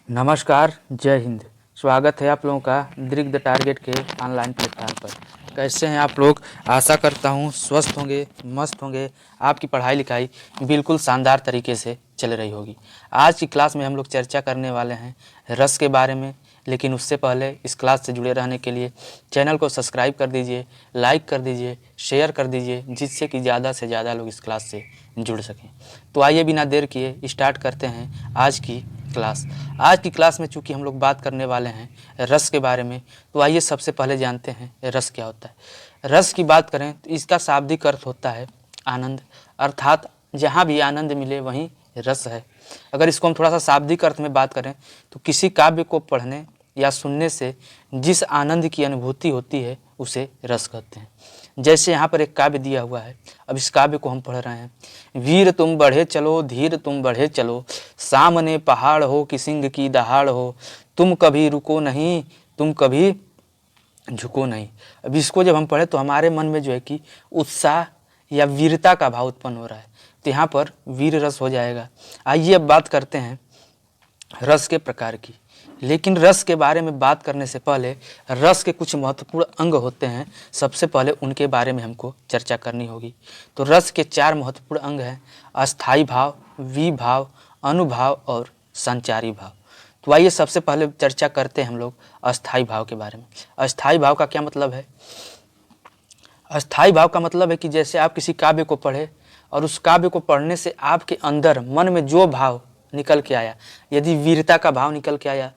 नमस्कार, जय हिंद। स्वागत है आप लोगों का दीर्घ द टारगेट के ऑनलाइन प्लेटफॉर्म पर। कैसे हैं आप लोग? आशा करता हूं स्वस्थ होंगे, मस्त होंगे। आपकी पढ़ाई लिखाई बिल्कुल शानदार तरीके से चल रही होगी। आज की क्लास में हम लोग चर्चा करने वाले हैं रस के बारे में। लेकिन उससे पहले इस क्लास से जुड़े रहने के लिए चैनल को सब्सक्राइब कर दीजिए, लाइक कर दीजिए, शेयर कर दीजिए, जिससे कि ज़्यादा से ज़्यादा लोग इस क्लास से जुड़ सकें। तो आइए बिना देर किए स्टार्ट करते हैं आज की क्लास। आज की क्लास में चूंकि हम लोग बात करने वाले हैं रस के बारे में, तो आइए सबसे पहले जानते हैं रस क्या होता है। रस की बात करें तो इसका शाब्दिक अर्थ होता है आनंद, अर्थात जहाँ भी आनंद मिले वहीं रस है। अगर इसको हम थोड़ा सा शाब्दिक अर्थ में बात करें तो किसी काव्य को पढ़ने या सुनने से जिस आनंद की अनुभूति होती है उसे रस कहते हैं। जैसे यहाँ पर एक काव्य दिया हुआ है, अब इस काव्य को हम पढ़ रहे हैं। वीर तुम बढ़े चलो, धीर तुम बढ़े चलो, सामने पहाड़ हो कि सिंह की दहाड़ हो, तुम कभी रुको नहीं, तुम कभी झुको नहीं। अब इसको जब हम पढ़े तो हमारे मन में जो है कि उत्साह या वीरता का भाव उत्पन्न हो रहा है, तो यहाँ पर वीर रस हो जाएगा। आइए अब बात करते हैं रस के प्रकार की। लेकिन रस के बारे में बात करने से पहले रस के कुछ महत्वपूर्ण अंग होते हैं, सबसे पहले उनके बारे में हमको चर्चा करनी होगी। तो रस के 4 महत्वपूर्ण अंग हैं: अस्थाई भाव, विभाव, अनुभाव और संचारी भाव। तो आइए सबसे पहले चर्चा करते हैं हम लोग अस्थाई भाव के बारे में। अस्थाई भाव का क्या मतलब है? अस्थाई भाव का मतलब है कि जैसे आप किसी काव्य को पढ़े और उस काव्य को पढ़ने से आपके अंदर मन में जो भाव निकल के आया, यदि वीरता का भाव निकल के आया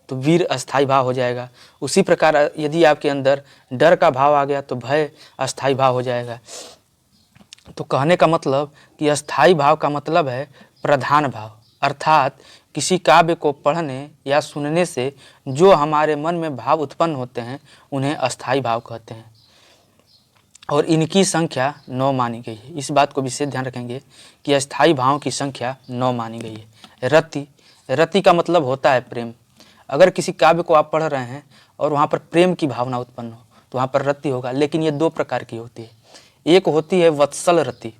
तो वीर अस्थाई भाव हो जाएगा। उसी प्रकार यदि आपके अंदर डर का भाव आ गया तो भय अस्थाई भाव हो जाएगा। तो कहने का मतलब कि अस्थाई भाव का मतलब है प्रधान भाव, अर्थात किसी काव्य को पढ़ने या सुनने से जो हमारे मन में भाव उत्पन्न होते हैं उन्हें अस्थाई भाव कहते हैं। और इनकी संख्या 9 मानी गई है। इस बात को विशेष ध्यान रखेंगे कि अस्थाई भावों की संख्या 9 मानी गई है। रति, रति का मतलब होता है प्रेम। अगर किसी काव्य को आप पढ़ रहे हैं और वहाँ पर प्रेम की भावना उत्पन्न हो तो वहाँ पर रति होगा। लेकिन ये 2 प्रकार की होती है। एक होती है वत्सल रति।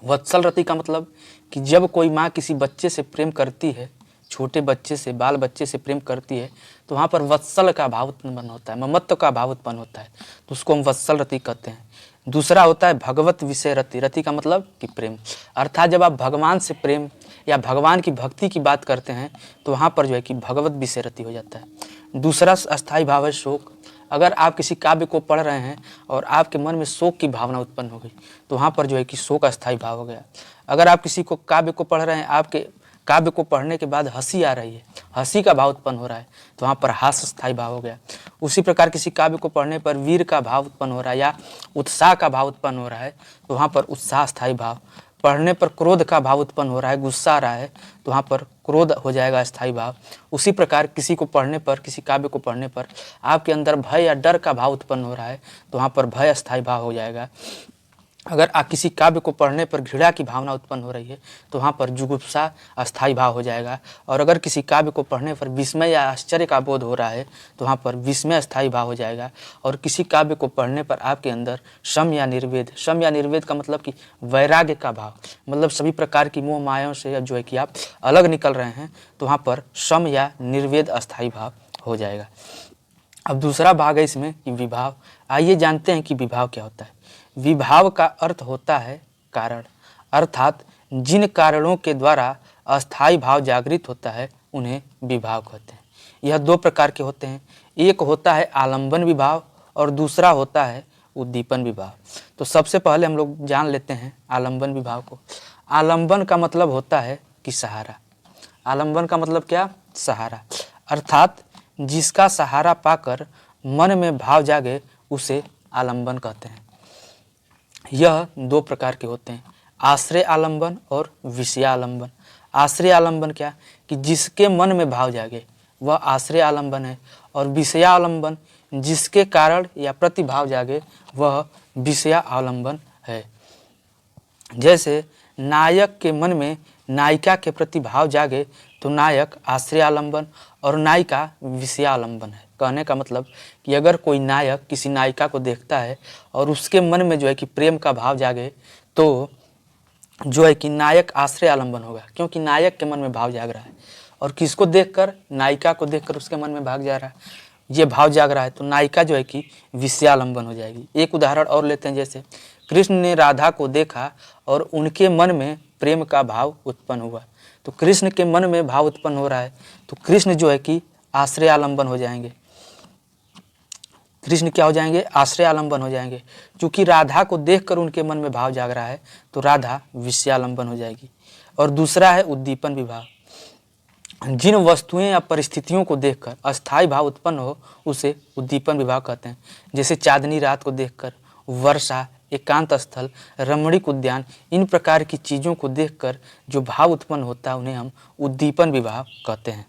वत्सल रति का मतलब कि जब कोई माँ किसी बच्चे से प्रेम करती है, छोटे बच्चे से, बाल बच्चे से प्रेम करती है, तो वहाँ पर वत्सल का भाव उत्पन्न होता है, ममत्व का भाव उत्पन्न होता है, तो उसको हम वत्सल रति कहते हैं। दूसरा होता है भगवत विषय रति। रति का मतलब कि प्रेम, अर्थात जब आप भगवान से प्रेम या भगवान की भक्ति की बात करते हैं तो वहाँ पर जो है कि भगवत विषय रति हो जाता है। दूसरा अस्थाई भाव है शोक। अगर आप किसी काव्य को पढ़ रहे हैं और आपके मन में शोक की भावना उत्पन्न हो गई तो वहाँ पर जो है कि शोक अस्थाई भाव हो गया। अगर आप किसी को काव्य को पढ़ रहे हैं, आपके काव्य को पढ़ने के बाद हंसी आ रही है, हंसी का भाव उत्पन्न हो रहा है, तो वहाँ पर हास्य स्थायी भाव हो गया। उसी प्रकार किसी काव्य को पढ़ने पर वीर का भाव उत्पन्न हो रहा है या उत्साह का भाव उत्पन्न हो रहा है, तो वहाँ पर उत्साह स्थायी भाव। पढ़ने पर क्रोध का भाव उत्पन्न हो रहा है, गुस्सा आ रहा है, तो वहाँ पर क्रोध हो जाएगा अस्थाई भाव। उसी प्रकार किसी को पढ़ने पर, किसी काव्य को पढ़ने पर आपके अंदर भय या डर का भाव उत्पन्न हो रहा है, तो वहाँ पर भय अस्थाई भाव हो जाएगा। अगर आप किसी काव्य को पढ़ने पर घृणा की भावना उत्पन्न हो रही है तो वहाँ पर जुगुप्सा अस्थाई भाव हो जाएगा। और अगर किसी काव्य को पढ़ने पर विस्मय या आश्चर्य का बोध हो रहा है तो वहाँ पर विस्मय अस्थाई भाव हो जाएगा। और किसी काव्य को पढ़ने पर आपके अंदर शम या निर्वेद, शम या निर्वेद का मतलब कि वैराग्य का भाव, मतलब सभी प्रकार की मोह मायाओं से जो है कि आप अलग निकल रहे हैं, तो वहाँ पर शम या निर्वेद अस्थाई भाव हो जाएगा। अब दूसरा भाग है इसमें कि विभाव। आइए जानते हैं कि विभाव क्या होता है। विभाव का अर्थ होता है कारण, अर्थात जिन कारणों के द्वारा अस्थाई भाव जागृत होता है उन्हें विभाव कहते हैं। यह 2 प्रकार के होते हैं, एक होता है आलंबन विभाव और दूसरा होता है उद्दीपन विभाव। तो सबसे पहले हम लोग जान लेते हैं आलंबन विभाव को। आलंबन का मतलब होता है कि सहारा। आलंबन का मतलब क्या? सहारा, अर्थात जिसका सहारा पाकर मन में भाव जागे उसे आलंबन कहते हैं। यह 2 प्रकार के होते हैं, आश्रय आलंबन और विषय आलंबन। आश्रय आलंबन क्या? कि जिसके मन में भाव जागे वह आश्रय आलंबन है, और विषय आलंबन जिसके कारण या प्रतिभाव जागे वह विषय आलंबन है। जैसे नायक के मन में नायिका के प्रति भाव जागे तो नायक आश्रय आलंबन और नायिका विषय आलंबन है। कहने का मतलब कि अगर कोई नायक किसी नायिका को देखता है और उसके मन में जो है कि प्रेम का भाव जागे तो जो है कि नायक आश्रय आलंबन होगा, क्योंकि नायक के मन में भाव जाग रहा है। और किसको देखकर? नायिका को देखकर उसके मन में भाग जा रहा है, ये भाव जाग रहा है, तो नायिका जो है कि विषयालंबन हो जाएगी। एक उदाहरण और लेते हैं, जैसे कृष्ण ने राधा को देखा और उनके मन में प्रेम का भाव उत्पन्न हुआ। तो कृष्ण के मन में भाव उत्पन्न हो रहा है, तो कृष्ण जो है कि आश्रयालंबन हो जाएंगे। कृष्ण क्या हो जाएंगे? आश्रयालंबन हो जाएंगे। क्योंकि राधा को देखकर उनके मन में भाव जाग रहा है, तो राधा विषयालंबन हो जाएगी। और दूसरा है उद्दीपन विभाव। जिन वस्तुएं या परिस्थितियों को देखकर अस्थायी भाव उत्पन्न हो उसे उद्दीपन विभाव कहते हैं। जैसे चांदनी रात को देखकर, वर्षा, एकांत स्थल, रमणीक उद्यान, इन प्रकार की चीज़ों को देखकर जो भाव उत्पन्न होता है उन्हें हम उद्दीपन विभाव कहते हैं।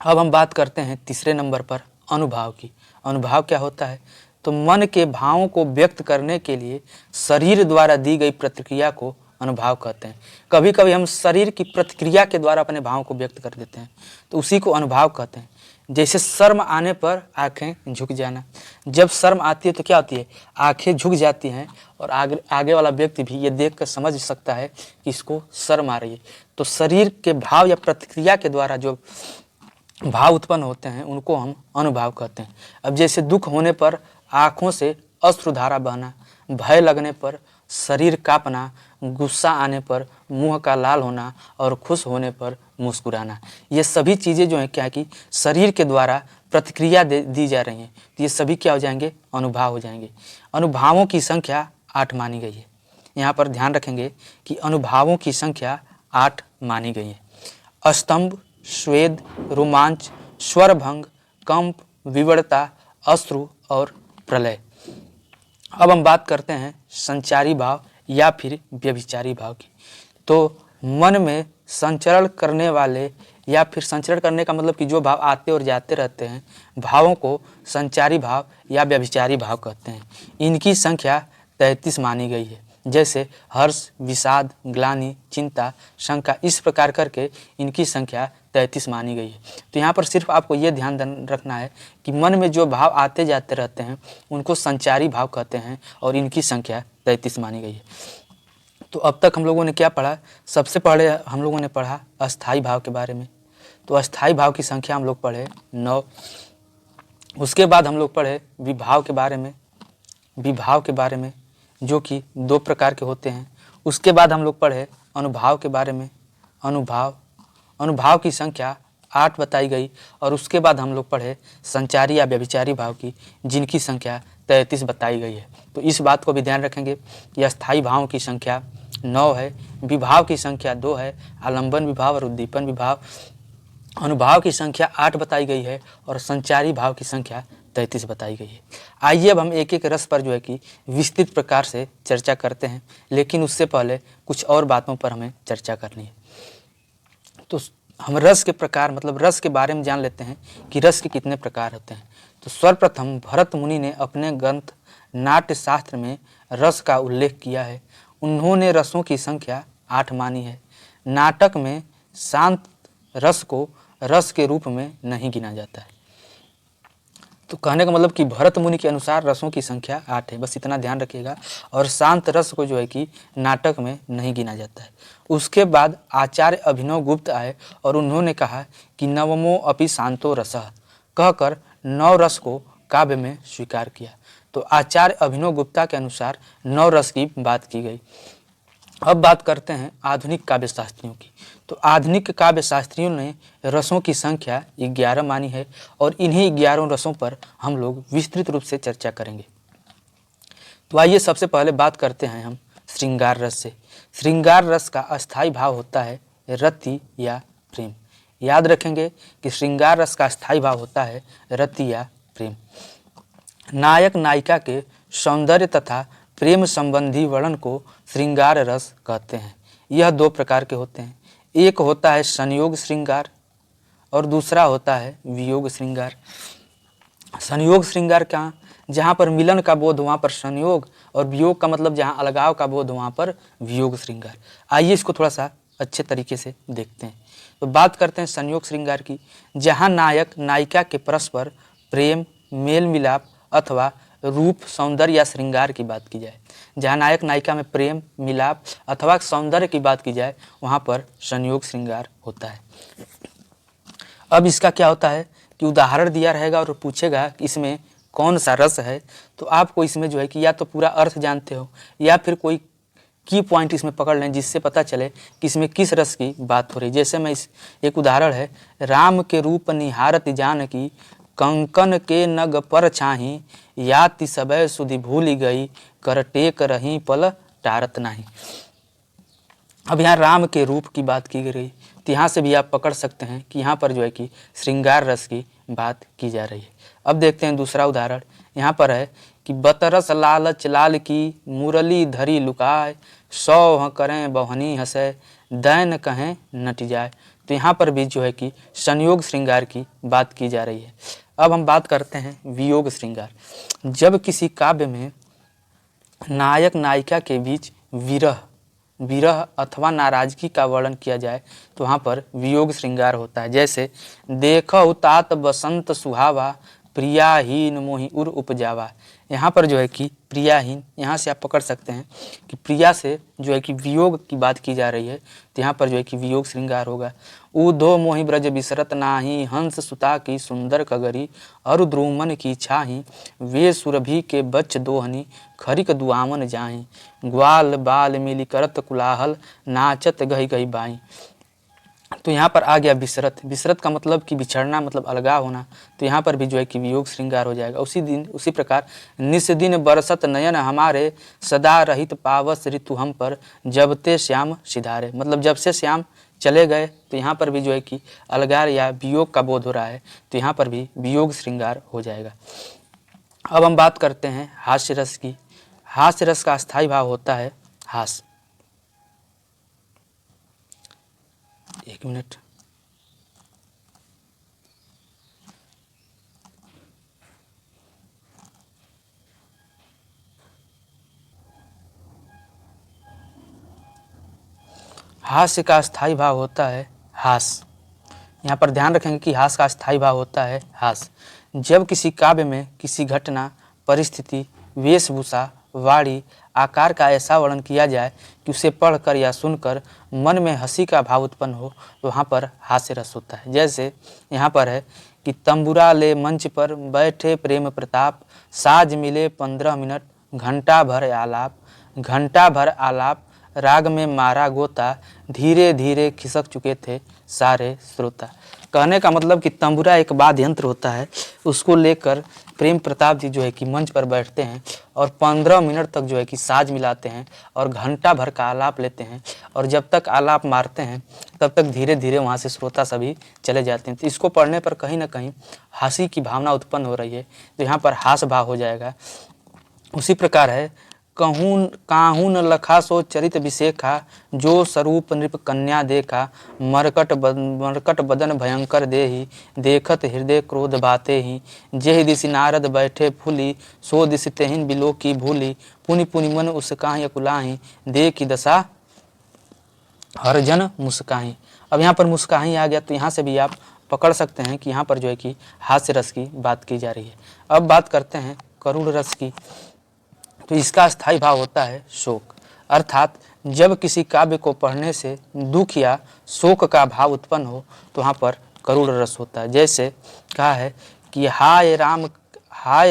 अब हम बात करते हैं तीसरे नंबर पर अनुभाव की। अनुभाव क्या होता है? तो मन के भावों को व्यक्त करने के लिए शरीर द्वारा दी गई प्रतिक्रिया को अनुभाव कहते हैं। कभी कभी हम शरीर की प्रतिक्रिया के द्वारा अपने भावों को व्यक्त कर देते हैं, तो उसी को अनुभाव कहते हैं। जैसे शर्म आने पर आंखें झुक जाना। जब शर्म आती है तो क्या होती है? आंखें झुक जाती हैं, और आगे वाला व्यक्ति भी ये देख कर समझ सकता है कि इसको शर्म आ रही है। तो शरीर के भाव या प्रतिक्रिया के द्वारा जो भाव उत्पन्न होते हैं उनको हम अनुभाव कहते हैं। अब जैसे दुख होने पर आँखों से अश्रुधारा बहना, भय लगने पर शरीर कांपना, गुस्सा आने पर मुंह का लाल होना और खुश होने पर मुस्कुराना, ये सभी चीज़ें जो हैं क्या कि शरीर के द्वारा प्रतिक्रिया दी जा रही हैं, तो ये सभी क्या हो जाएंगे? अनुभाव हो जाएंगे। अनुभावों की संख्या 8 मानी गई है। यहाँ पर ध्यान रखेंगे कि अनुभावों की संख्या 8 मानी गई है। स्तंभ, स्वेद, रोमांच, स्वरभंग, कंप, विवरता, अश्रु और प्रलय। अब हम बात करते हैं संचारी भाव या फिर व्यभिचारी भाव की। तो मन में संचरण करने वाले या फिर संचरण करने का मतलब कि जो भाव आते और जाते रहते हैं, भावों को संचारी भाव या व्यभिचारी भाव कहते हैं। इनकी संख्या 33 मानी गई है। जैसे हर्ष, विषाद, ग्लानि, चिंता, शंका, इस प्रकार करके इनकी संख्या 33 मानी गई है। तो यहाँ पर सिर्फ आपको ये ध्यान रखना है कि मन में जो भाव आते जाते रहते हैं उनको संचारी भाव कहते हैं, और इनकी संख्या 33 मानी गई है। तो अब तक हम लोगों ने क्या पढ़ा? सबसे पहले हम लोगों ने पढ़ा अस्थाई भाव के बारे में। तो अस्थाई भाव की संख्या हम लोग पढ़े 9। उसके बाद हम लोग पढ़े विभाव के बारे में। विभाव के बारे में जो कि 2 प्रकार के होते हैं। उसके बाद हम लोग पढ़े अनुभाव के बारे में। अनुभाव की संख्या 8 बताई गई। और उसके बाद हम लोग पढ़े संचारी या व्यभिचारी भाव की, जिनकी संख्या 33 बताई गई है। तो इस बात को भी ध्यान रखेंगे कि अस्थाई भावों की संख्या 9 है, विभाव की संख्या 2 है, आलंबन विभाव और उद्दीपन विभाव। अनुभाव की संख्या 8 बताई गई है और संचारी भाव की संख्या 33 बताई गई है। आइए अब हम एक एक रस पर जो है कि विस्तृत प्रकार से चर्चा करते हैं, लेकिन उससे पहले कुछ और बातों पर हमें चर्चा करनी है। तो हम रस के प्रकार मतलब रस के बारे में जान लेते हैं कि रस के कितने प्रकार होते हैं। तो सर्वप्रथम भरत मुनि ने अपने ग्रंथ नाट्य शास्त्र में रस का उल्लेख किया है। उन्होंने रसों की संख्या 8 मानी है। नाटक में शांत रस को रस के रूप में नहीं गिना जाता है। तो कहने का मतलब कि भरत मुनि के अनुसार रसों की संख्या 8 है, बस इतना ध्यान रखिएगा। और शांत रस को जो है कि नाटक में नहीं गिना जाता है। उसके बाद आचार्य अभिनव गुप्त आए और उन्होंने कहा कि नवमो अपि शांतो रसः, कहकर 9 रस को काव्य में स्वीकार किया। तो आचार्य अभिनव गुप्ता के अनुसार 9 रस की बात की गई। अब बात करते हैं आधुनिक काव्य शास्त्रियों की। तो आधुनिक काव्य शास्त्रियों ने रसों की संख्या 11 मानी है, और इन्हीं 11 रसों पर हम लोग विस्तृत रूप से चर्चा करेंगे। तो आइए सबसे पहले बात करते हैं हम श्रृंगार रस से। श्रृंगार रस का अस्थायी भाव होता है रति या प्रेम। याद रखेंगे कि श्रृंगार रस का स्थायी भाव होता है रति या प्रेम। नायक नायिका के सौंदर्य तथा प्रेम संबंधी वर्णन को श्रृंगार रस कहते हैं। यह 2 प्रकार के होते हैं। एक होता है संयोग श्रृंगार और दूसरा होता है वियोग श्रृंगार। संयोग श्रृंगार का जहाँ पर मिलन का बोध वहाँ पर संयोग, और वियोग का मतलब जहाँ अलगाव का बोध वहाँ पर वियोग श्रृंगार। आइए इसको थोड़ा सा अच्छे तरीके से देखते हैं। तो बात करते हैं संयोग श्रृंगार की, जहाँ नायक नायिका के परस्पर प्रेम, मेल मिलाप अथवा रूप, सौंदर्य या श्रृंगार की बात की जाए। जहाँ नायक नायिका में प्रेम, मिलाप अथवा सौंदर्य की बात की जाए वहाँ पर संयोग श्रृंगार होता है। अब इसका क्या होता है कि उदाहरण दिया रहेगा और पूछेगा कि इसमें कौन सा रस है, तो आपको इसमें जो है कि या तो पूरा अर्थ जानते हो या फिर कोई की पॉइंट इसमें पकड़ लें जिससे पता चले कि इसमें किस रस की बात हो रही है। जैसे मैं इस एक उदाहरण है, राम के रूप निहारत जानकी, कंकन के नग पर छाही, याति सबय सुधि भूल गई, कर टेक रही पल टारत नाही। अब यहाँ राम के रूप की बात की गई, तो यहाँ से भी आप पकड़ सकते हैं कि यहाँ पर जो है कि श्रृंगार रस की बात की जा रही है। अब देखते हैं दूसरा उदाहरण, यहाँ पर है कि बतरस लालच लाल की, मुरली धरी लुकाय, सौ करें बहनी हंसे, दैन कहें नट जाए। तो यहाँ पर भी जो है कि संयोग श्रृंगार की बात की जा रही है। अब हम बात करते हैं वियोग श्रृंगार। जब किसी काव्य में नायक नायिका के बीच विरह अथवा नाराजगी का वर्णन किया जाए तो वहाँ पर वियोग श्रृंगार होता है। जैसे देखो तात बसंत सुहावा, प्रियाहीन मोहि उर उपजावा। यहाँ पर जो है कि प्रियाहीन, यहाँ से आप पकड़ सकते हैं कि प्रिया से जो है कि वियोग की बात की जा रही है, तो यहाँ पर जो है कि वियोग श्रृंगार होगा। उधो मोहि ब्रज बिसरत नाही, हंस सुता की सुंदर कगरी, अरु द्रुमन की छाही, वे सुरभि के बच्च दोहनी, खरिक दुआमन जाही, ग्वाल बाल मिली करत कुलाहल, नाचत गही गही बाई। तो यहाँ पर आ गया बिसरत का मतलब कि बिछड़ना, मतलब अलगाव होना, तो यहाँ पर भी जो है कि वियोग श्रृंगार हो जाएगा। उसी प्रकार निस दिन बरसत नयन हमारे, सदा रहित पावस ऋतु हम पर, जबते श्याम सिधारे। मतलब जब से श्याम चले गए, तो यहाँ पर भी जो है कि अलगार या वियोग का बोध हो रहा है, तो यहाँ पर भी वियोग श्रृंगार हो जाएगा। अब हम बात करते हैं हास्य रस की। हास्य रस का स्थायी भाव होता है हास। एक मिनट, हास्य का स्थायी भाव होता है हास। यहाँ पर ध्यान रखेंगे कि हास का स्थायी भाव होता है हास। जब किसी काव्य में किसी घटना, परिस्थिति, वेशभूषा, वाणी, आकार का ऐसा वर्णन किया जाए कि उसे पढ़कर या सुनकर मन में हंसी का भाव उत्पन्न हो, तो वहाँ पर हास्य रस होता है। जैसे यहाँ पर है कि तंबुरा ले मंच पर बैठे प्रेम प्रताप, साज मिले 15 मिनट, घंटा भर आलाप, राग में मारा गोता, धीरे धीरे खिसक चुके थे सारे श्रोता। कहने का मतलब कि तंबुरा एक वाद्य यंत्र होता है, उसको लेकर प्रेम प्रताप जी जो है कि मंच पर बैठते हैं और 15 मिनट तक जो है कि साज मिलाते हैं और घंटा भर का आलाप लेते हैं, और जब तक आलाप मारते हैं तब तक धीरे धीरे वहाँ से श्रोता सभी चले जाते हैं। तो इसको पढ़ने पर कहीं ना कहीं हंसी की भावना उत्पन्न हो रही है, तो यहाँ पर हास भाव हो जाएगा। उसी प्रकार है काहून लखा सो चरित विशेखा, जो स्वरूप नृप कन्या देखा, मरकट बदन भयंकर देही, देखत हृदय क्रोध बाते ही, जेहि दिशि नारद बैठे फूली, सो दिशि तेहिन बिलो की भूली, पुनि पुनि मन उसकाहि अकुलाहि, दे की दशा हर जन मुस्काही। अब यहाँ पर मुस्काही आ गया, तो यहाँ से भी आप पकड़ सकते हैं कि यहाँ पर जो है कि हास्य रस की बात की जा रही है। अब बात करते हैं करुण रस की। तो इसका स्थायी भाव होता है शोक, अर्थात जब किसी काव्य को पढ़ने से दुख या शोक का भाव उत्पन्न हो तो वहाँ पर करुण रस होता है। जैसे कहा है कि हाय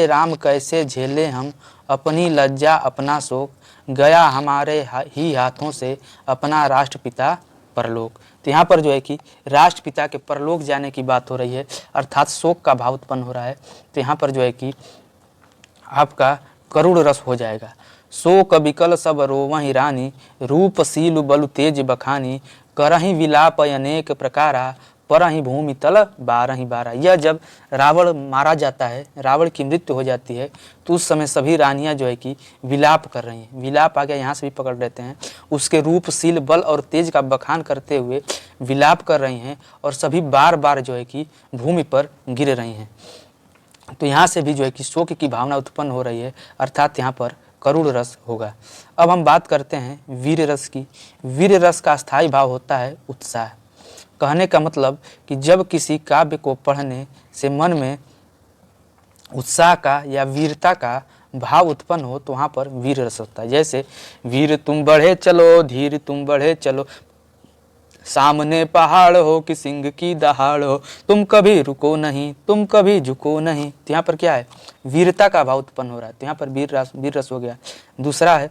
राम कैसे झेले हम, अपनी लज्जा अपना शोक, गया हमारे ही हाथों से अपना राष्ट्रपिता परलोक। तो यहाँ पर जो है कि राष्ट्रपिता के परलोक जाने की बात हो रही है, अर्थात शोक का भाव उत्पन्न हो रहा है। तो यहाँ पर जो है कि आपका करुण रस हो जाएगा। शोक विकल सब रोवहि रानी, रूपशील बलु तेज बखानी, करहि विलाप अनेक प्रकारा, परहि भूमि तल बारहि बारा। यह जब रावण मारा जाता है, रावण की मृत्यु हो जाती है, तो उस समय सभी रानियां जो है कि विलाप कर रही हैं। विलाप आ गया, यहाँ से भी पकड़ लेते हैं। उसके रूपशील बल और तेज का बखान करते हुए विलाप कर रही हैं और सभी बार बार जो है कि भूमि पर गिर रही हैं। तो यहाँ से भी जो है कि शोक की भावना उत्पन्न हो रही है, अर्थात यहाँ पर करुण रस होगा। अब हम बात करते हैं वीर रस की। वीर रस का स्थायी भाव होता है उत्साह। कहने का मतलब कि जब किसी काव्य को पढ़ने से मन में उत्साह का या वीरता का भाव उत्पन्न हो तो वहाँ पर वीर रस होता है। जैसे वीर तुम बढ़े चलो, धीर तुम बढ़े चलो, सामने पहाड़ हो कि सिंह की दहाड़ हो, तुम कभी रुको नहीं, तुम कभी झुको नहीं। तो यहाँ पर क्या है, वीरता का भाव उत्पन्न हो रहा है, तो यहाँ पर वीर रस हो गया। दूसरा है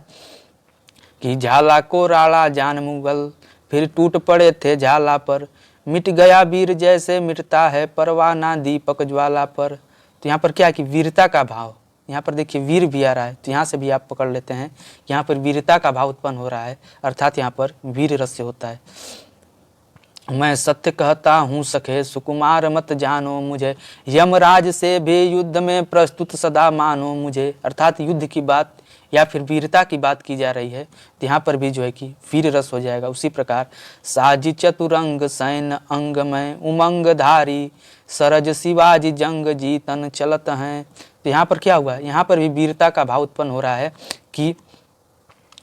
कि झाला को राड़ा जान मुगल, फिर टूट पड़े थे झाला पर, मिट गया वीर जैसे मिटता है परवाना दीपक ज्वाला पर। तो यहाँ पर क्या है कि वीरता का भाव, यहाँ पर देखिए वीर भी आ रहा है, तो यहाँ से भी आप पकड़ लेते हैं, यहाँ पर वीरता का भाव उत्पन्न हो रहा है, अर्थात यहाँ पर वीर रस से होता है। मैं सत्य कहता हूँ सखे सुकुमार मत जानो मुझे, यमराज से भी युद्ध में प्रस्तुत सदा मानो मुझे। अर्थात युद्ध की बात या फिर वीरता की बात की जा रही है, तो यहाँ पर भी जो है कि वीर रस हो जाएगा। उसी प्रकार साजी चतुरंग सैन अंग में उमंग धारी, सरज शिवाजी जंग जीतन चलत हैं। तो यहाँ पर क्या हुआ, यहाँ पर भी वीरता का भाव उत्पन्न हो रहा है कि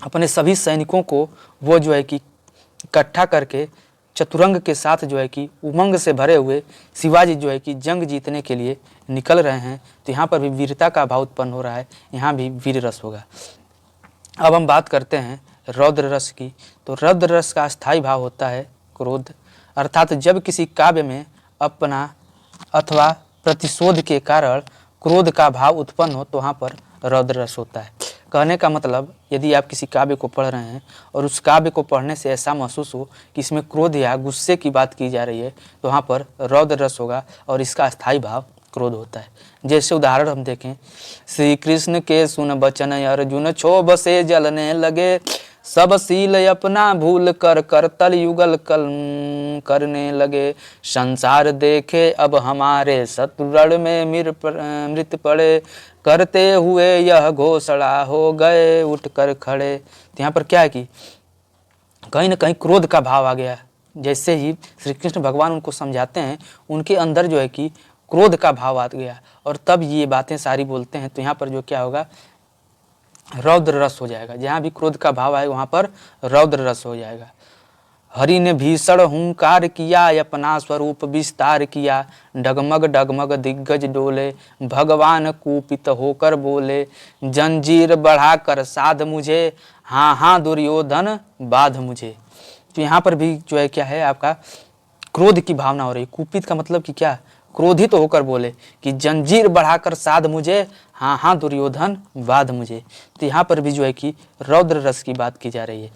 अपने सभी सैनिकों को वो जो है कि इकट्ठा करके चतुरंग के साथ जो है कि उमंग से भरे हुए शिवाजी जो है कि जंग जीतने के लिए निकल रहे हैं। तो यहाँ पर भी वीरता का भाव उत्पन्न हो रहा है, यहाँ भी वीर रस होगा। अब हम बात करते हैं रौद्र रस की। तो रौद्र रस का स्थायी भाव होता है क्रोध, अर्थात जब किसी काव्य में अपना अथवा प्रतिशोध के कारण क्रोध का भाव उत्पन्न हो तो वहाँ पर रौद्र रस होता है। कहने का मतलब, यदि आप किसी काव्य को पढ़ रहे हैं और उस काव्य को पढ़ने से ऐसा महसूस हो कि इसमें क्रोध या गुस्से की बात की जा रही है, तो वहाँ पर रौद्र रस होगा और इसका स्थायी भाव क्रोध होता है। जैसे उदाहरण हम देखें, श्री कृष्ण के सुन बचन अर्जुन क्षोभ से जलने लगे, सब सील अपना भूल कर करतल युगल कल करने लगे, संसार देखे अब हमारे शत्रुरण में मृत पड़े, करते हुए यह घोषणा हो गए उठकर खड़े। तो यहाँ पर क्या है कि कहीं ना कहीं क्रोध का भाव आ गया। जैसे ही श्री कृष्ण भगवान उनको समझाते हैं, उनके अंदर जो है कि क्रोध का भाव आ गया और तब ये बातें सारी बोलते हैं। तो यहाँ पर जो क्या होगा, रौद्र रस हो जाएगा। जहाँ भी क्रोध का भाव आए वहाँ पर रौद्र रस हो जाएगा। हरि ने भीषण हुंकार किया, अपना स्वरूप विस्तार किया, डगमग डगमग दिग्गज डोले, भगवान कुपित होकर बोले, जंजीर बढ़ाकर साध मुझे, हाँ हाँ दुर्योधन बाध मुझे। तो यहाँ पर भी जो है क्या है, आपका क्रोध की भावना हो रही। कुपित का मतलब कि क्या, क्रोधित तो होकर बोले कि जंजीर बढ़ाकर साध मुझे, हाँ हाँ दुर्योधन बाध मुझे। तो यहाँ पर भी जो है कि रौद्र रस की बात की जा रही है।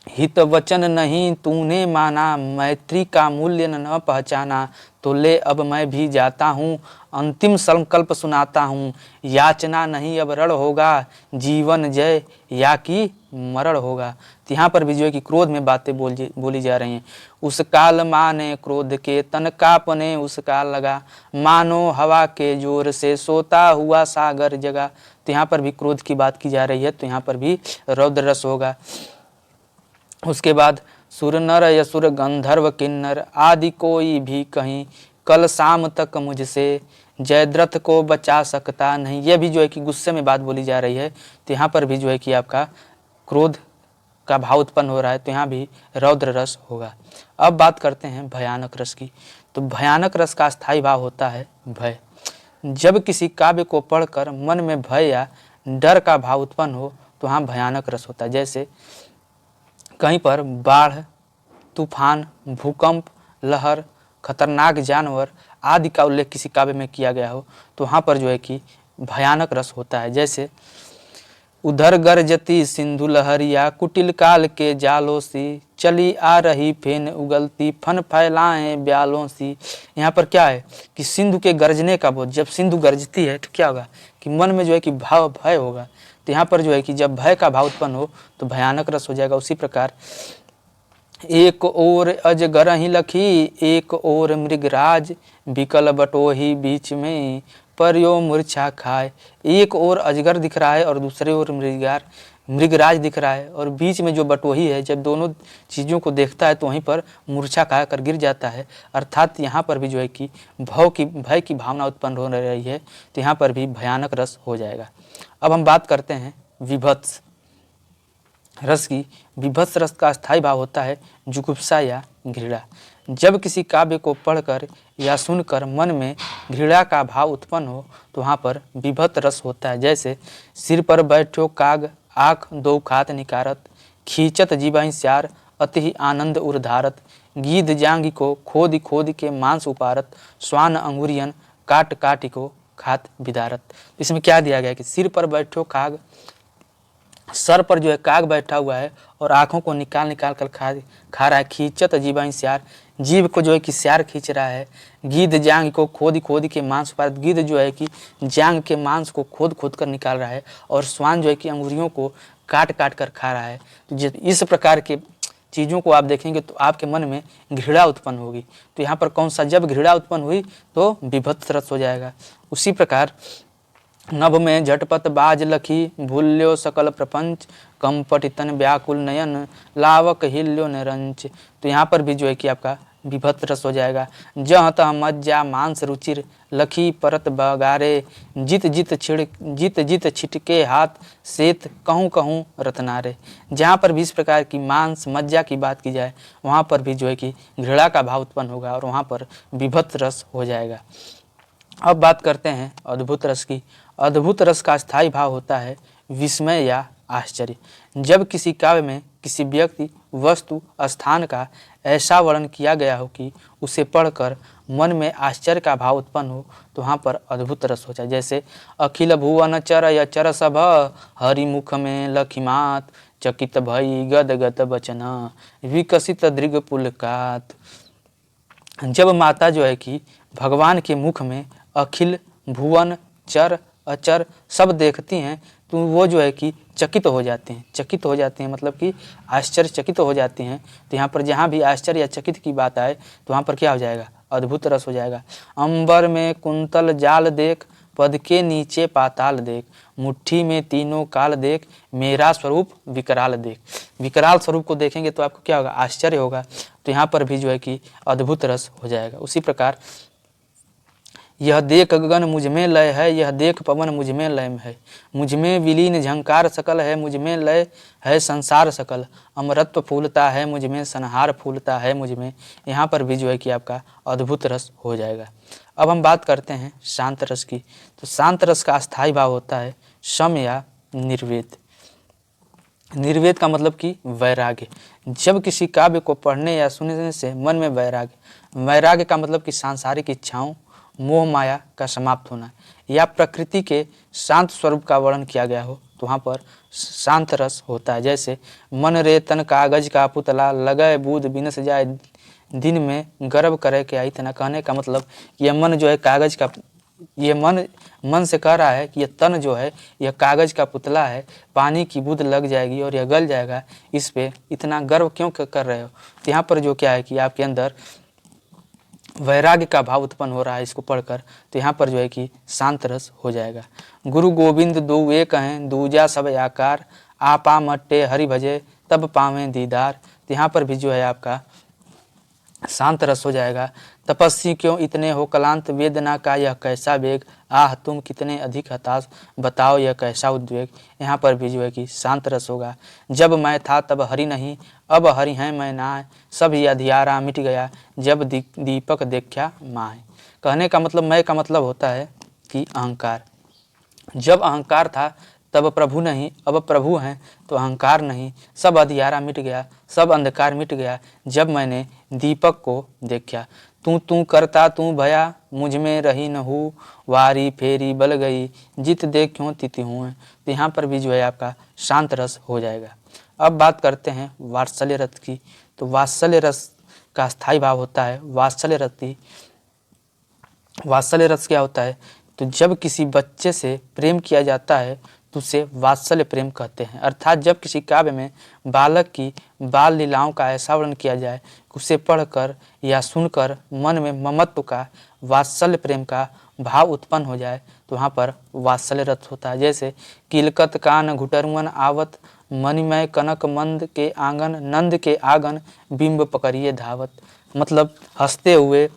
हित वचन नहीं तूने माना, मैत्री का मूल्य न पहचाना, तो ले अब मैं भी जाता हूँ, अंतिम संकल्प सुनाता हूँ, याचना नहीं अब रण होगा, जीवन जय या कि मरण होगा। तो यहाँ पर भी जो है कि क्रोध में बातें बोली जा रही हैं। उस काल माने क्रोध के तन कापने उसका लगा, मानो हवा के जोर से सोता हुआ सागर जगा। तो यहाँ पर भी क्रोध की बात की जा रही है, तो यहाँ पर भी रौद्र रस होगा। उसके बाद सुर नर यसुर गंधर्व किन्नर, आदि कोई भी कहीं, कल शाम तक मुझसे जयद्रथ को बचा सकता नहीं। यह भी जो है कि गुस्से में बात बोली जा रही है। तो यहाँ पर भी जो है कि आपका क्रोध का भाव उत्पन्न हो रहा है, तो यहाँ भी रौद्र रस होगा। अब बात करते हैं भयानक रस की। तो भयानक रस का स्थायी भाव होता है भय। जब किसी काव्य को पढ़कर मन में भय या डर का भाव उत्पन्न हो तो वहाँ भयानक रस होता है। जैसे कहीं पर बाढ़, तूफान, भूकंप, लहर, खतरनाक जानवर आदि का उल्लेख किसी काव्य में किया गया हो तो वहाँ पर जो है कि भयानक रस होता है। जैसे उधर गरजती सिंधु लहरिया, कुटिल काल के जालों सी, चली आ रही फेन उगलती, फन फैलाए ब्यालों सी। यहाँ पर क्या है कि सिंधु के गरजने का बोध, जब सिंधु गरजती है तो क्या होगा कि मन में जो है कि भाव भय होगा। तो यहाँ पर जो है कि जब भय का भाव उत्पन्न हो तो भयानक रस हो जाएगा। उसी प्रकार एक ओर अजगर ही लखी, एक ओर मृगराज, बिकल बटोही बीच में परियो मूर्छा खाए। एक ओर अजगर दिख रहा है और दूसरे ओर मृगराज दिख रहा है, और बीच में जो बटोही है, जब दोनों चीज़ों को देखता है तो वहीं पर मूर्छा खा कर गिर जाता है। अर्थात यहाँ पर भी जो है कि भय की भावना उत्पन्न हो रही है, तो यहाँ पर भी भयानक रस हो जाएगा। अब हम बात करते हैं विभत्स रस की। विभत्स रस का स्थायी भाव होता है जुगुप्सा या घृणा। जब किसी काव्य को पढ़कर या सुनकर मन में घृणा का भाव उत्पन्न हो तो वहाँ पर विभक्त रस होता है। जैसे सिर पर बैठो काग आँख दो खात निकारत, खींचत जीवहि स्यार अति ही आनंद उर्धारत, गीध जांगी को खोद खोद के मांस उपारत, स्वान अंगुरियन काट काट को खात बिदारत। इसमें क्या दिया गया कि सिर पर बैठो काग, सर पर जो है काग बैठा हुआ है और आँखों को निकाल निकाल कर खा रहा है। खींचत जीवहि स्यार, जीव को जो है कि स्यार खींच रहा है। गीध जांग को खोद खोद के मांस उपारत, गीध जो है कि जांग के मांस को खोद खोद कर निकाल रहा है और स्वान जो है कि अंगुरियों को काट काट कर खा रहा है। तो इस प्रकार के चीज़ों को आप देखेंगे तो आपके मन में घृणा उत्पन्न होगी। तो यहाँ पर कौन सा, जब घृणा उत्पन्न हुई तो विभक्त रस हो जाएगा। उसी प्रकार नभ में झटपट बाज लखी, भूल्यो सकल प्रपंच, कंपटितन व्याकुल नयन, लावक हिल्यो निरंच। तो यहाँ पर भी जो है कि आपका विभक्त रस हो जाएगा। जह तह मज्जा मांस रुचिर, लखी परत बगारे, जित जित छिटके हाथ, सेत कहूँ कहूँ रतनारे। जहाँ पर भी इस प्रकार की मांस मज्जा की बात की जाए वहाँ पर भी जो है कि घृणा का भाव उत्पन्न होगा और वहाँ पर विभक्त रस हो जाएगा। अब बात करते हैं अद्भुत रस की। अद्भुत रस का स्थायी भाव होता है विस्मय या आश्चर्य। जब किसी काव्य में किसी व्यक्ति, वस्तु, स्थान का ऐसा वर्णन किया गया हो कि उसे पढ़कर मन में आश्चर्य का भाव उत्पन्न हो तो वहाँ पर अद्भुत रस हो जाए। जैसे अखिल भुवन चर यचर सभ, हरिमुख में लखिमात, चकित भई गदगद बचन, विकसित दृग पुलकात। जब माता जो है कि भगवान के मुख में अखिल भुवन चर अचर सब देखती हैं तो वो जो है कि चकित हो जाते हैं। चकित हो जाते हैं मतलब कि आश्चर्यचकित हो जाते हैं। तो यहाँ पर जहाँ भी आश्चर्य या चकित की बात आए तो वहाँ पर क्या हो जाएगा, अद्भुत रस हो जाएगा। अंबर में कुंतल जाल देख, पद के नीचे पाताल देख, मुट्ठी में तीनों काल देख, मेरा स्वरूप विकराल देख। विकराल स्वरूप को देखेंगे तो आपको क्या होगा, आश्चर्य होगा। तो यहाँ पर भी जो है कि अद्भुत रस हो जाएगा। उसी प्रकार यह देख गगन मुझ में लय है, यह देख पवन मुझ में लय है, मुझ में विलीन झंकार सकल है, मुझ में लय है संसार सकल, अमरत्व फूलता है मुझ में, संहार फूलता है मुझ में। यहाँ पर भी जो है कि आपका अद्भुत रस हो जाएगा। अब हम बात करते हैं शांत रस की। तो शांत रस का अस्थायी भाव होता है शम या निर्वेद। निर्वेद का मतलब कि वैराग्य। जब किसी काव्य को पढ़ने या सुनने से मन में वैराग्य का मतलब कि सांसारिक इच्छाओं, मोह माया का समाप्त होना या प्रकृति के शांत स्वरूप का वर्णन किया गया हो तो वहाँ पर शांत रस होता है। जैसे मन रे तन कागज का पुतला, लगय बूद बिनस जाए दिन में, गर्व करे क्या इतना। कहने का मतलब यह मन जो है कागज का, ये मन से कह रहा है कि यह तन जो है यह कागज का पुतला है, पानी की बूंद लग जाएगी और यह गल जाएगा, इस पे इतना गर्व क्यों कर रहे हो। तो यहाँ पर जो क्या है कि आपके अंदर वैराग्य का भाव उत्पन्न हो रहा है इसको पढ़कर। तो यहाँ पर जो है कि शांत रस हो जाएगा। गुरु गोविंद दो एक हैं, दूजा सब आकार, आपा मट्टे हरि भजे तब पावें दीदार। तो यहाँ पर भी जो है आपका शांत रस हो जाएगा। तपस्वी क्यों इतने हो क्लांत, वेदना का यह कैसा वेग, आह तुम कितने अधिक हताश, बताओ यह कैसा उद्वेग। यहाँ पर भी जो है कि शांत रस होगा। जब मैं था तब हरि नहीं, अब हरि हैं मैं ना, सब यह अंधियारा मिट गया, जब दीपक देखा माए। कहने का मतलब, मैं का मतलब होता है कि अहंकार। जब अहंकार था तब प्रभु नहीं, अब प्रभु हैं तो अहंकार नहीं, सब अंधियारा मिट गया, सब अंधकार मिट गया जब मैंने दीपक को देखा। तू करता तू भया, मुझ में रही न हूँ, वारी फेरी बल गई, जित देखूं तिति हूँ। तो यहाँ पर भी जो है आपका शांत रस हो जाएगा। अब बात करते हैं वात्सल्य रस की। तो वात्सल्य रस का स्थायी भाव होता है वात्सल्य रति। वात्सल्य रस क्या होता है, तो जब किसी बच्चे से प्रेम किया जाता है तो उसे वात्सल्य प्रेम कहते हैं। अर्थात जब किसी काव्य में बालक की बाल लीलाओं का ऐसा वर्णन किया जाए उसे पढ़कर या सुनकर मन में ममत्व का, वात्सल्य प्रेम का भाव उत्पन्न हो जाए तो वहाँ पर वात्सल्य रस होता है। जैसे किलकत कान घुटरुअन आवत, मणिमय कनक मंद के आंगन, नंद के आंगन बिंब पकड़िए धावत। मतलब हंसते हुए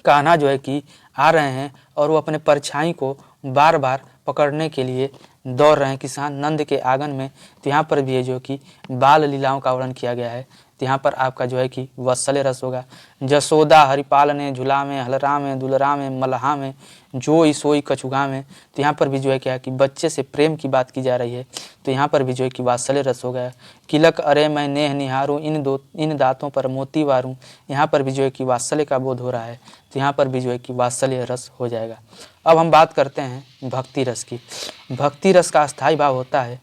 कान्हा जो है कि आ रहे हैं और वो अपने परछाई को बार बार पकड़ने के लिए दौड़ रहे हैं किसान नंद के आंगन में। तो यहाँ पर भी है जो कि बाल लीलाओं का वर्णन किया गया है। तो यहाँ पर आपका जो है कि वात्सल्य रस होगा। जसोदा हरिपाल ने झूला में, हलरा में, दुलरा में, मल्हा में, जोई सोई कछुगा में, तो यहाँ पर भी जो है क्या कि बच्चे से प्रेम की बात की जा रही है, तो यहाँ पर भी जो है कि वात्सल्य रस हो गया। किलक अरे मैं नेह निहारूं, इन दांतों पर मोती वारूं, यहाँ पर भी जो है कि वात्सल्य का बोध हो रहा है, तो यहाँ पर भी जो है कि वात्सल्य रस हो जाएगा। अब हम बात करते हैं भक्ति रस की। भक्ति रस का अस्थायी भाव होता है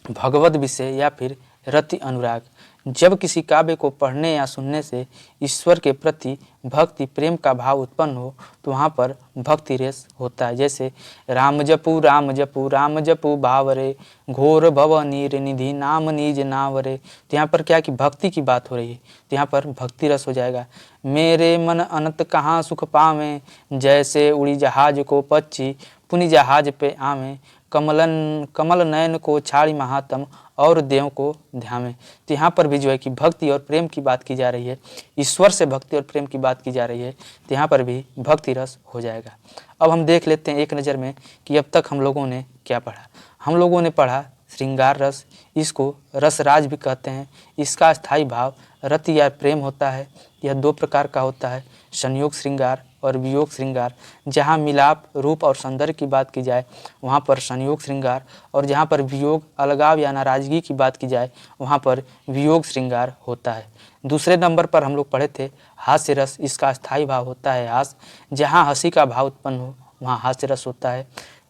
भगवद विषय या फिर रति अनुराग। जब किसी काव्य को पढ़ने या सुनने से ईश्वर के प्रति भक्ति प्रेम का भाव उत्पन्न हो तो वहाँ पर भक्ति रस होता है। जैसे राम जपू राम जपू राम जपू भावरे, घोर भव नीर निधि नाम निज नावरे, तो यहाँ पर क्या कि भक्ति की बात हो रही है, तो यहाँ पर भक्ति रस हो जाएगा। मेरे मन अनंत कहाँ सुख पावे, जैसे उड़ी जहाज को पक्षी पुनि जहाज पे आवे, कमल नयन को छाड़ी महात्म और देव को ध्यावे। तो यहाँ पर भी जो है कि भक्ति और प्रेम की बात की जा रही है, ईश्वर से भक्ति और प्रेम की बात की जा रही है, तो यहाँ पर भी भक्ति रस हो जाएगा। अब हम देख लेते हैं एक नज़र में कि अब तक हम लोगों ने क्या पढ़ा। हम लोगों ने पढ़ा श्रृंगार रस, इसको रसराज भी कहते हैं। इसका स्थायी भाव रति या प्रेम होता है। यह दो प्रकार का होता है, संयोग श्रृंगार और वियोग श्रृंगार। जहाँ मिलाप रूप और सौंदर्य की बात की जाए वहाँ पर संयोग श्रृंगार, और जहाँ पर वियोग अलगाव या नाराज़गी की बात की जाए वहाँ पर वियोग श्रृंगार होता है। दूसरे नंबर पर हम लोग पढ़े थे हास्य रस। इसका स्थायी भाव होता है हास्य। जहाँ हंसी का भाव उत्पन्न हो वहाँ हास्य रस होता है।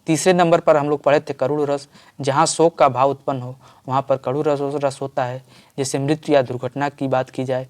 तीसरे नंबर पर हम लोग पढ़े थे करुण रस। जहाँ शोक का भाव उत्पन्न हो वहाँ पर करुण रस होता है, जैसे मृत्यु या दुर्घटना की बात की जाए।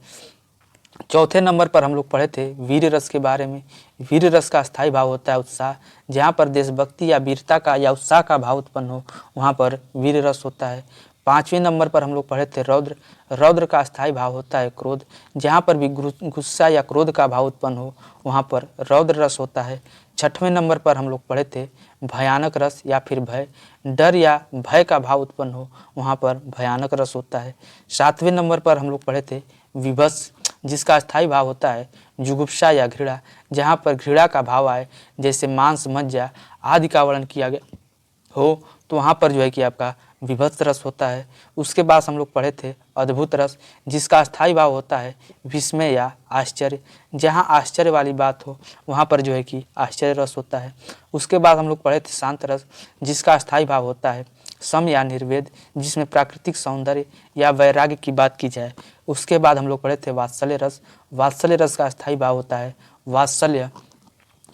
चौथे नंबर पर हम लोग पढ़े थे वीर रस के बारे में। वीर रस का स्थायी भाव होता है उत्साह। जहाँ पर देशभक्ति या वीरता का या उत्साह का भाव उत्पन्न हो वहाँ पर वीर रस होता है। पाँचवें नंबर पर हम लोग पढ़े थे रौद्र। रौद्र का स्थायी भाव होता है क्रोध। जहाँ पर भी गुस्सा या क्रोध का भाव उत्पन्न हो वहाँ पर रौद्र रस होता है। छठवें नंबर पर हम लोग पढ़े थे भयानक रस या फिर भय। डर या भय का भाव उत्पन्न हो वहाँ पर भयानक रस होता है। सातवें नंबर पर हम लोग पढ़े थे विभत्स, जिसका स्थायी भाव होता है जुगुप्सा या घृणा। जहाँ पर घृणा का भाव आए, जैसे मांस मज्जा आदि का वर्णन किया गया हो तो वहाँ पर जो है कि आपका विभत्स रस होता है। उसके बाद हम लोग पढ़े थे अद्भुत रस, जिसका स्थायी भाव होता है विस्मय या आश्चर्य। जहाँ आश्चर्य वाली बात हो वहाँ पर जो है कि आश्चर्य रस होता है। उसके बाद हम लोग पढ़े थे शांत रस, जिसका स्थायी भाव होता है सम या निर्वेद, जिसमें प्राकृतिक सौंदर्य या वैराग्य की बात की जाए। उसके बाद हम लोग पढ़े थे वात्सल्य रस। वात्सल्य रस का स्थायी भाव होता है वात्सल्य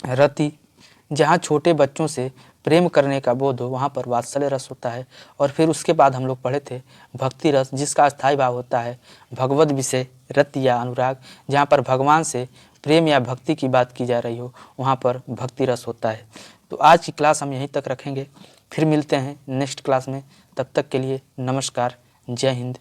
रति। जहाँ छोटे बच्चों से प्रेम करने का बोध हो वहाँ पर वात्सल्य रस होता है। और फिर उसके बाद हम लोग पढ़े थे भक्ति रस, जिसका स्थायी भाव होता है भगवद विषय रति या अनुराग। जहाँ पर भगवान से प्रेम या भक्ति की बात की जा रही हो वहाँ पर भक्ति रस होता है। तो आज की क्लास हम यहीं तक रखेंगे, फिर मिलते हैं नेक्स्ट क्लास में। तब तक के लिए नमस्कार, जय हिंद,